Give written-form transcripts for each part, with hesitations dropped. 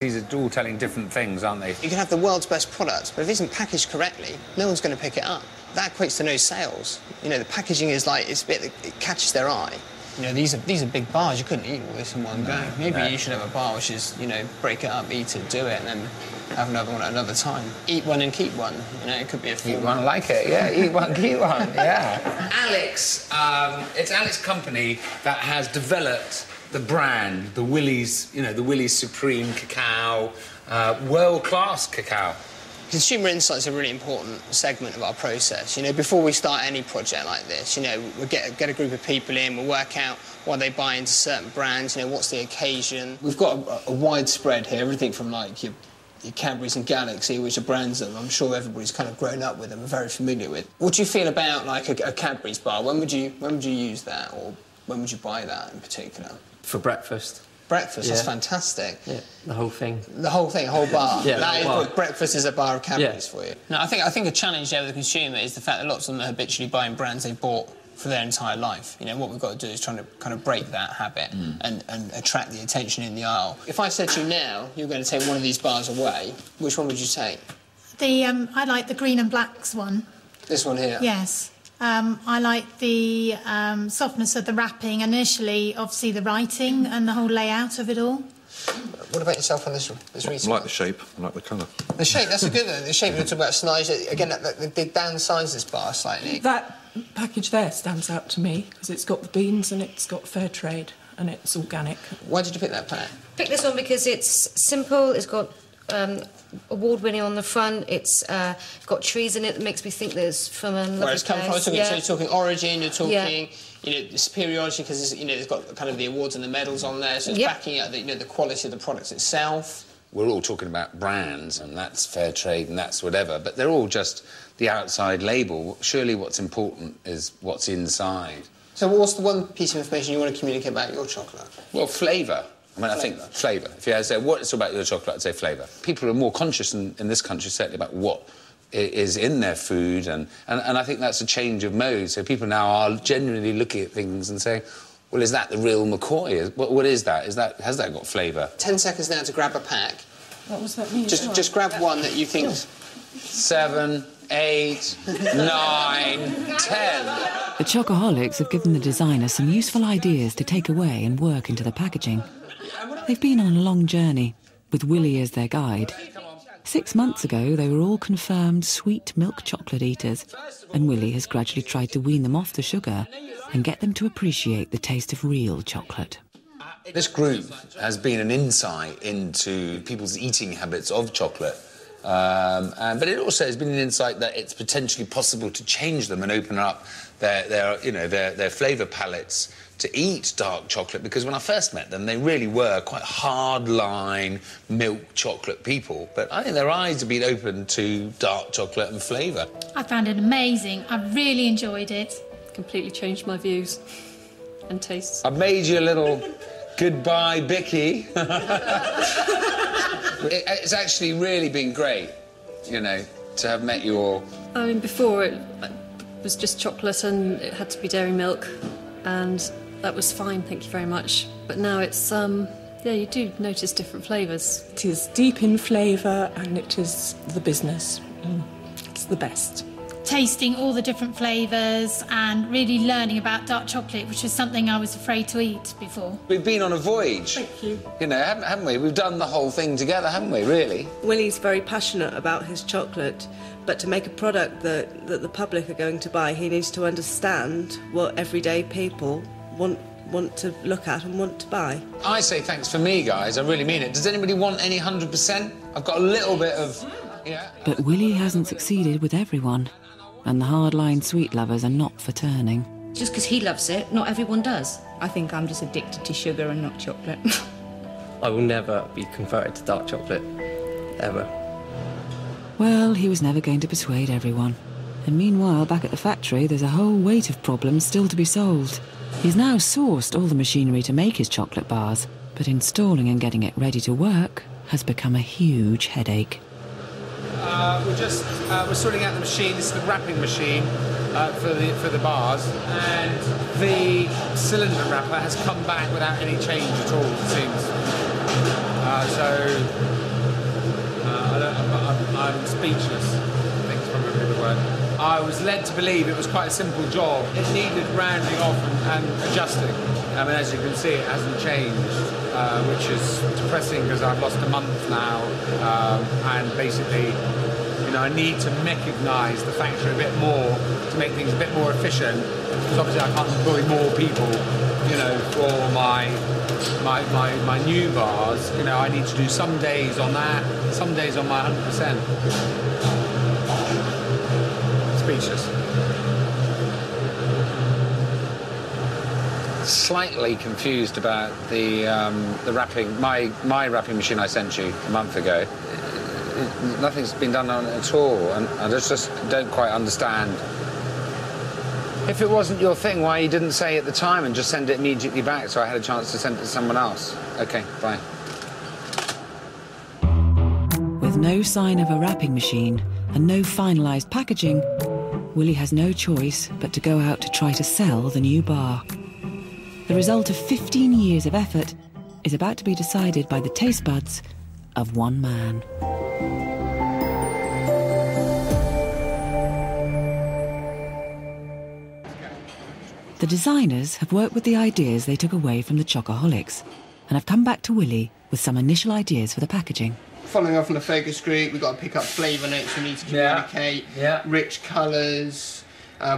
These are all telling different things, aren't they? You can have the world's best product, but if it isn't packaged correctly, no one's going to pick it up. That equates to no sales. You know, the packaging is like, it's a bit that it catches their eye. You know, these are big bars. You couldn't eat all this in one go. Maybe you should have a bar which is, you know, break it up, eat it, do it, and then have another one at another time. Eat one and keep one. You know, it could be a form. Eat one, like it, yeah. Eat one, keep one, yeah. Alex, it's Alex's company that has developed the brand, the Willie's, you know, the Willie's Supreme Cacao, world-class cacao. Consumer insights are a really important segment of our process. You know, before we start any project like this, you know, we'll get a group of people in, we'll work out why they buy into certain brands, you know, what's the occasion. We've got a wide spread here, everything from, like, your Cadbury's and Galaxy, which are brands that I'm sure everybody's kind of grown up with and are very familiar with. What do you feel about, like, a Cadbury's bar? When would you use that, or when would you buy that in particular? For breakfast. Breakfast, yeah. That's fantastic. Yeah, the whole thing. The whole thing, a whole bar. Yeah, that is bar. what breakfast is, a bar of Cadbury's for you. No, I think a challenge there with the consumer is the fact that lots of them are habitually buying brands they bought for their entire life. You know, what we've got to do is trying to kind of break that habit and attract the attention in the aisle. If I said to you now, you're going to take one of these bars away, which one would you take? I like the green and blacks one. This one here? Yes. I like the softness of the wrapping, initially, obviously, the writing and the whole layout of it all. What about yourself on this recent I like the shape, I like the colour. The shape, that's a good one. The shape, we're talking about size. Again, they downsize this bar slightly. That package there stands out to me, because it's got the beans and it's got fair trade and it's organic. Why did you pick that pack? Pick this one because it's simple, it's got award-winning on the front, it's got trees in it that makes me think that it's from a lovely Where it's come from, so you're talking origin, you're talking, you know, superiority, because you know, it's got kind of the awards and the medals on there, so it's backing up the, you know, the quality of the products itself. We're all talking about brands, and that's fair trade, and that's whatever, but they're all just the outside label. Surely what's important is what's inside. So what's the one piece of information you want to communicate about your chocolate? Well, flavour. I mean, I think flavour. If you had to say, what's about your chocolate, I'd say flavour. People are more conscious in this country, certainly, about what is in their food, and I think that's a change of mode. So people now are genuinely looking at things and saying, well, is that the real McCoy? What is that? Has that got flavour? 10 seconds now to grab a pack. What was that mean? Just grab one that you think... 7, 8, 9, 10. The Chocoholics have given the designer some useful ideas to take away and work into the packaging. They've been on a long journey, with Willie as their guide. 6 months ago, they were all confirmed sweet milk chocolate eaters, and Willie has gradually tried to wean them off the sugar and get them to appreciate the taste of real chocolate. This group has been an insight into people's eating habits of chocolate, but it also has been an insight that it's potentially possible to change them and open up their flavour palettes to eat dark chocolate, because when I first met them, they really were quite hard-line milk chocolate people. But I think their eyes have been opened to dark chocolate and flavour. I found it amazing. I really enjoyed it. Completely changed my views and tastes. I've made you a little goodbye, Bicky. It's actually really been great, you know, to have met you all. I mean, before it was just chocolate and it had to be dairy milk, and that was fine, thank you very much. But now it's, yeah, you do notice different flavours. It is deep in flavour and it is the business. It's the best. Tasting all the different flavours and really learning about dark chocolate, which was something I was afraid to eat before. We've been on a voyage. Thank you. You know, haven't we? We've done the whole thing together, haven't we, really? Willie's very passionate about his chocolate, but to make a product that the public are going to buy, he needs to understand what everyday people want to look at and want to buy. I say thanks for me, guys. I really mean it. Does anybody want any 100%? I've got a little bit of, yeah. But Willie hasn't succeeded with everyone, and the hardline sweet lovers are not for turning. Just because he loves it, not everyone does. I think I'm just addicted to sugar and not chocolate. I will never be converted to dark chocolate, ever. Well, he was never going to persuade everyone. And meanwhile, back at the factory, there's a whole weight of problems still to be solved. He's now sourced all the machinery to make his chocolate bars, but installing and getting it ready to work has become a huge headache. We're sorting out the machine. This is the wrapping machine for the bars, and the cylinder wrapper has come back without any change at all, it seems. So speechless, I think is probably the word. I was led to believe it was quite a simple job. It needed rounding off and adjusting. I mean, as you can see, it hasn't changed, which is depressing because I've lost a month now, and basically, you know, I need to mechanise the factory a bit more to make things a bit more efficient, because obviously I can't employ more people, you know, for my new bars. You know, I need to do some days on that, some days on my 100%. Speechless. Slightly confused about the wrapping. My wrapping machine I sent you a month ago. Nothing's been done on it at all, and I just don't quite understand. If it wasn't your thing, why you didn't say at the time and just send it immediately back so I had a chance to send it to someone else? Okay, bye. With no sign of a wrapping machine and no finalised packaging, Willie has no choice but to go out to try to sell the new bar. The result of 15 years of effort is about to be decided by the taste buds of one man. The designers have worked with the ideas they took away from the Chocoholics and have come back to Willie with some initial ideas for the packaging. Following on from the focus group, we've got to pick up flavour notes we need to communicate, rich colours.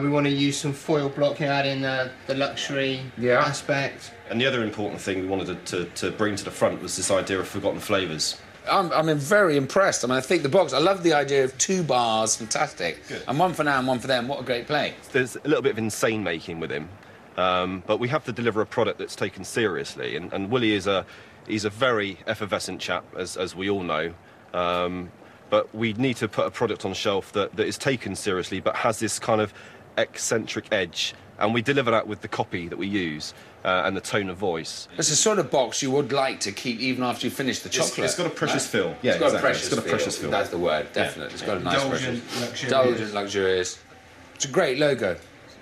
We want to use some foil block, you know, add in the luxury aspect. And the other important thing we wanted to bring to the front was this idea of forgotten flavours. I'm very impressed. I mean, I think the box, I love the idea of 2 bars, fantastic. Good. And one for now and one for them, what a great play. There's a little bit of insane making with him, but we have to deliver a product that's taken seriously, and Willie he's a very effervescent chap, as we all know, but we need to put a product on shelf that is taken seriously but has this kind of eccentric edge, and we deliver that with the copy that we use. And the tone of voice. It's the sort of box you would like to keep even after you finish the chocolate. It's got a precious feel. Yeah, it's got exactly. a precious feel. That's the word, definitely. Yeah. It's got a nice precious. Indulgent, luxurious. It's a great logo.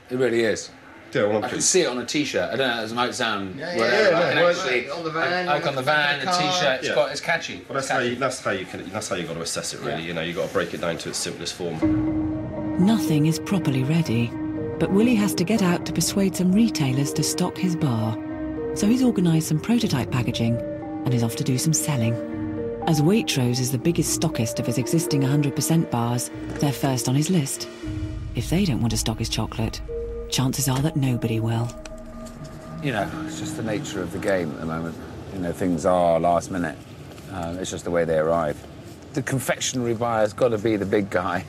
It really is. Yeah, well, I can see it on a T-shirt. I don't know, it might sound whatever. I can actually, on the van, like on the van, a T-shirt. It's catchy. Well, that's how you got to assess it, really. You know, you got to break it down to its simplest form. Nothing is properly ready, but Willie has to get out to persuade some retailers to stock his bar. So he's organised some prototype packaging and is off to do some selling. As Waitrose is the biggest stockist of his existing 100% bars, they're first on his list. If they don't want to stock his chocolate, chances are that nobody will. You know, it's just the nature of the game at the moment. You know, things are last minute. It's just the way they arrive. The confectionery buyer's got to be the big guy.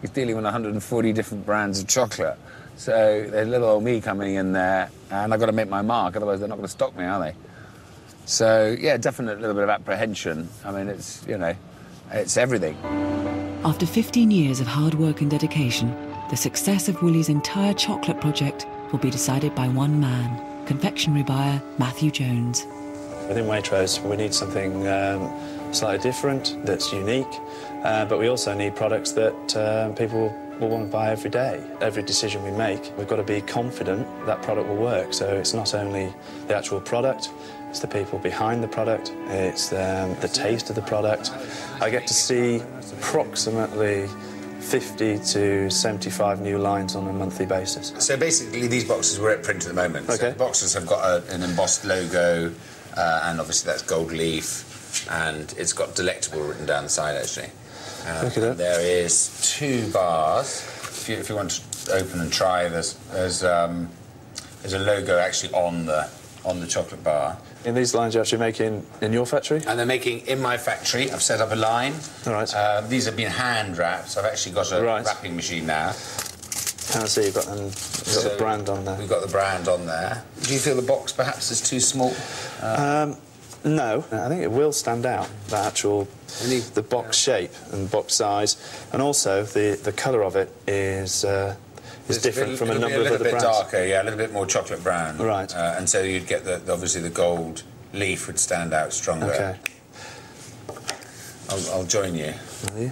He's dealing with 140 different brands of chocolate. So there's little old me coming in there, and I've got to make my mark, otherwise they're not going to stock me, are they? So, yeah, definitely a little bit of apprehension. I mean, it's, you know, it's everything. After 15 years of hard work and dedication, the success of Willie's entire chocolate project will be decided by one man, confectionery buyer Matthew Jones. Within Waitrose, we need something slightly different, that's unique, but we also need products that people will want to buy every day. Every decision we make, we've got to be confident that product will work. So it's not only the actual product, it's the people behind the product, it's the taste of the product. I get to see approximately 50 to 75 new lines on a monthly basis. So basically these boxes we're at print at the moment. Okay. So the boxes have got an embossed logo, and obviously that's gold leaf, and it's got delectable written down the side actually. Look at that. There is 2 bars. If you want to open and try, there's a logo actually on the chocolate bar. And these lines you're actually making in your factory? And they're making in my factory. I've set up a line. All right. These have been hand wrapped. So I've actually got a wrapping machine now. Can I see you've got the brand on there? We've got the brand on there. Do you feel the box perhaps is too small? No, I think it will stand out, the actual, the box shape and box size, and also the colour of it is different from a number of other brands. A little bit darker, yeah, a little bit more chocolate brown. Right. And so you'd get obviously the gold leaf would stand out stronger. Okay. I'll join you. Will you?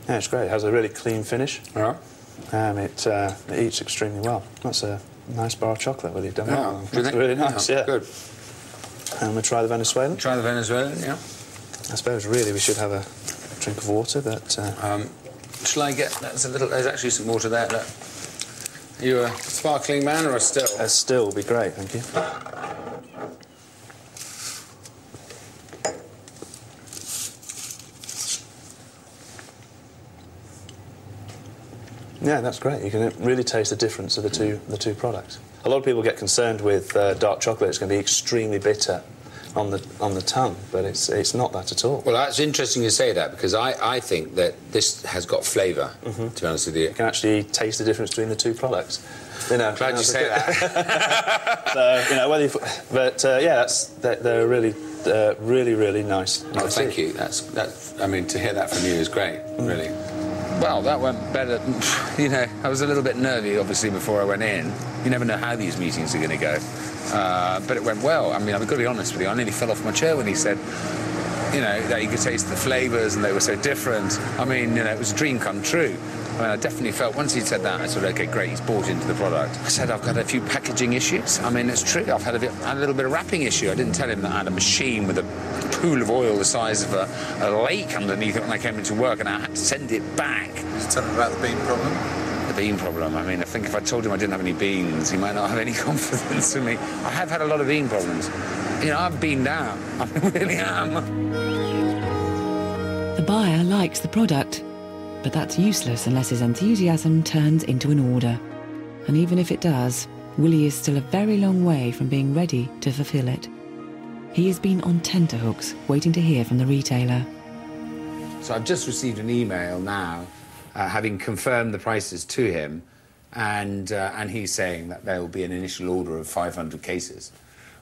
Yeah, it's great. It has a really clean finish. All right. It eats extremely well. That's a nice bar of chocolate, Willie. Done Yeah, well. That's really nice, yeah. Good. And we'll try the Venezuelan. Try the Venezuelan, yeah. I suppose really we should have a drink of water, but... Shall I get... There's actually some water there. Look. Are you a sparkling man or a still? A still would be great, thank you. Yeah, that's great. You can really taste the difference of the two products. A lot of people get concerned with dark chocolate. It's going to be extremely bitter on the tongue, but it's not that at all. Well, that's interesting you say that, because I think that this has got flavour, to be honest with you. You can actually taste the difference between the two products. Glad you say that. So, whether but yeah, they're really, really nice. Oh, thank you. I mean, to hear that from you is great, really. Well, that went better. I was a little bit nervy, obviously, before I went in. You never know how these meetings are going to go. But it went well. I mean, I've got to be honest with you, I nearly fell off my chair when he said, that you could taste the flavours and they were so different. I mean, it was a dream come true. I mean, I definitely felt, once he said that, I said, OK, great, he's bought into the product. I said, I've got a few packaging issues. I mean, it's true, I've had a little bit of wrapping issue. I didn't tell him that I had a machine with a pool of oil the size of a lake underneath it when I came into work, and I had to send it back. Did you tell him about the bean problem? The bean problem. I mean, I think if I told him I didn't have any beans, he might not have any confidence in me. I have had a lot of bean problems. I've beaned out. I really am. The buyer likes the product, but that's useless unless his enthusiasm turns into an order. And even if it does, Willie is still a very long way from being ready to fulfill it. He has been on tenterhooks, waiting to hear from the retailer. So I've just received an email now, having confirmed the prices to him, and he's saying that there will be an initial order of 500 cases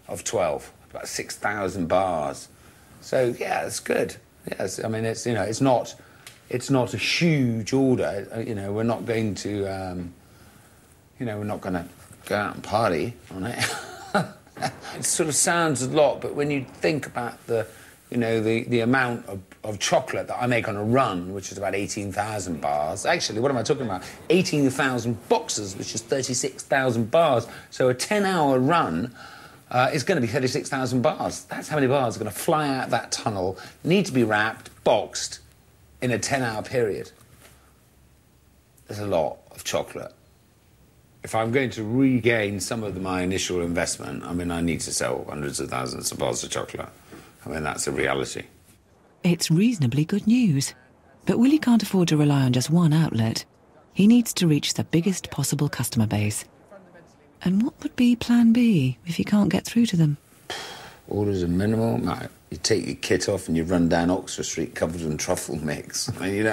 of 12, about 6,000 bars. So yeah, it's good. Yes, I mean it's not a huge order. We're not going to we're not going to go out and party on it. It sort of sounds a lot, but when you think about the amount of chocolate that I make on a run, which is about 18,000 bars. Actually, what am I talking about? 18,000 boxes, which is 36,000 bars. So a 10-hour run is going to be 36,000 bars. That's how many bars are going to fly out that tunnel, need to be wrapped, boxed, in a 10-hour period. There's a lot of chocolate. If I'm going to regain some of my initial investment, I mean, I need to sell hundreds of thousands of bars of chocolate. I mean, that's a reality. It's reasonably good news. But Willie can't afford to rely on just one outlet. He needs to reach the biggest possible customer base. And what would be plan B if he can't get through to them? Orders are minimal. No, you take your kit off and you run down Oxford Street covered in truffle mix. I mean,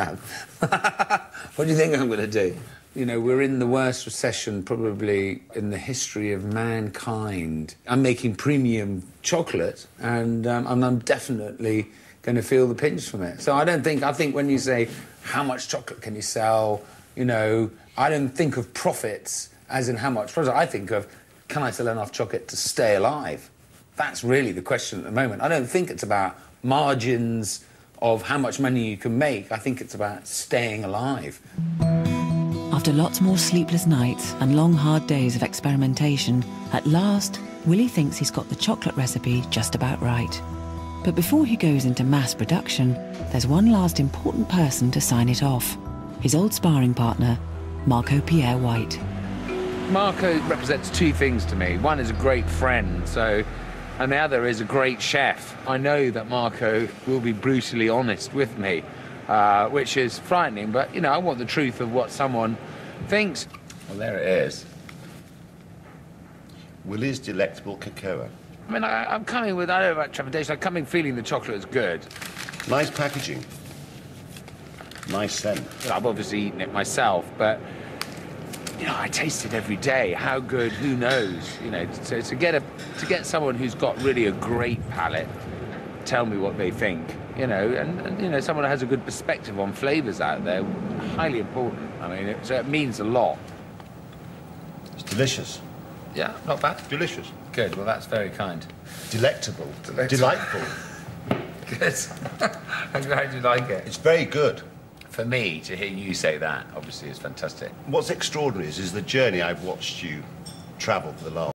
what do you think I'm going to do? We're in the worst recession probably in the history of mankind. I'm making premium chocolate, and I'm definitely going to feel the pinch from it. So I think when you say, how much chocolate can you sell, I don't think of profits as in how much profit. I think of, can I sell enough chocolate to stay alive? That's really the question at the moment. I don't think it's about margins of how much money you can make. I think it's about staying alive. After lots more sleepless nights and long, hard days of experimentation, at last, Willie thinks he's got the chocolate recipe just about right. But before he goes into mass production, there's one last important person to sign it off. His old sparring partner, Marco Pierre White. Marco represents two things to me. One is a great friend, and the other is a great chef. I know that Marco will be brutally honest with me, which is frightening, but, I want the truth of what someone thinks. Well, there it is. Willie's Delectable Cocoa. I mean, I'm coming with, I don't know about trepidation, I'm coming feeling the chocolate is good. Nice packaging. Nice scent. I've obviously eaten it myself, but, I taste it every day. How good, who knows? So to get someone who's got really a great palate, tell me what they think, and someone who has a good perspective on flavours out there, highly important. I mean, so it means a lot. It's delicious. Yeah, not bad. Delicious. Good, well, that's very kind. Delectable. Delightful. Good. I'm glad you like it. It's very good. For me, to hear you say that, obviously, is fantastic. What's extraordinary is the journey I've watched you travel for the last